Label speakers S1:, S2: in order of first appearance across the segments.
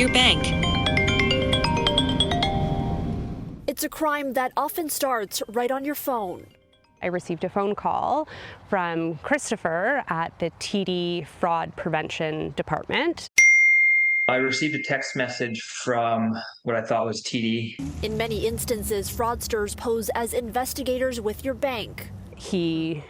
S1: your bank.
S2: It's a crime that often starts right on your phone.
S3: I received a phone call from Christopher at the TD Fraud Prevention Department.
S4: I received a text message from what I thought was TD.
S2: In many instances, fraudsters pose as investigators with your bank.
S3: He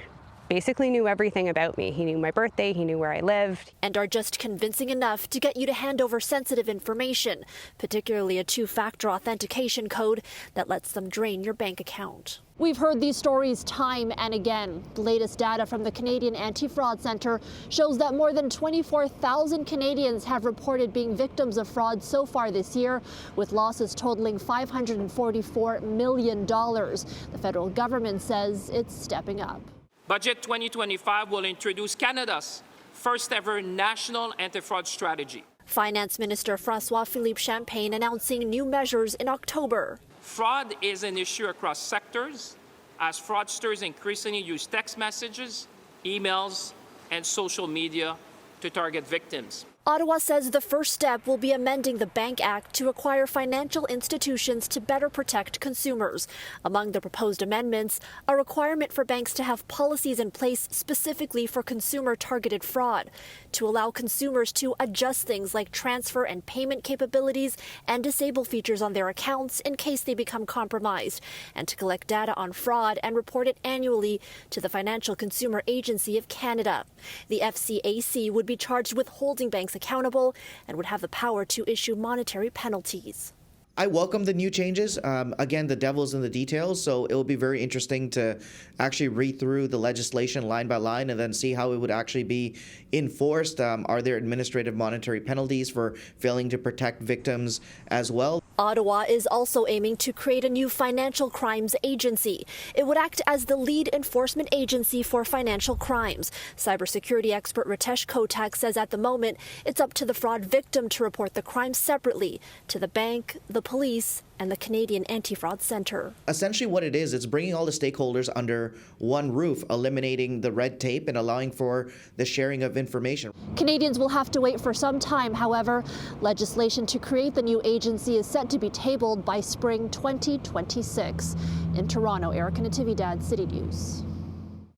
S3: basically knew everything about me. He knew my birthday, he knew where I lived.
S2: And are just convincing enough to get you to hand over sensitive information, particularly a two-factor authentication code that lets them drain your bank account.
S5: We've heard these stories time and again. The latest data from the Canadian Anti-Fraud Centre shows that more than 24,000 Canadians have reported being victims of fraud so far this year, with losses totaling $544 million. The federal government says it's stepping up.
S6: Budget 2025 will introduce Canada's first ever national anti-fraud strategy.
S2: Finance Minister François-Philippe Champagne announcing new measures in October.
S6: Fraud is an issue across sectors as fraudsters increasingly use text messages, emails, and social media to target victims.
S2: Ottawa says the first step will be amending the Bank Act to require financial institutions to better protect consumers. Among the proposed amendments, a requirement for banks to have policies in place specifically for consumer-targeted fraud, to allow consumers to adjust things like transfer and payment capabilities and disable features on their accounts in case they become compromised, and to collect data on fraud and report it annually to the Financial Consumer Agency of Canada. The FCAC would be charged with holding banks accountable and would have the power to issue monetary penalties.
S7: I welcome the new changes. Again, the devil's in the details, so it will be very interesting to actually read through the legislation line by line and then see how it would actually be enforced. Are there administrative monetary penalties for failing to protect victims as well?
S2: Ottawa is also aiming to create a new financial crimes agency. It would act as the lead enforcement agency for financial crimes. Cybersecurity expert Ritesh Kotak says at the moment it's up to the fraud victim to report the crime separately to the bank, the police, and the Canadian Anti-Fraud Centre.
S7: Essentially what it is, it's bringing all the stakeholders under one roof, eliminating the red tape and allowing for the sharing of information.
S5: Canadians will have to wait for some time, however. Legislation to create the new agency is set to be tabled by spring 2026. In Toronto, Erica Natividad, City News.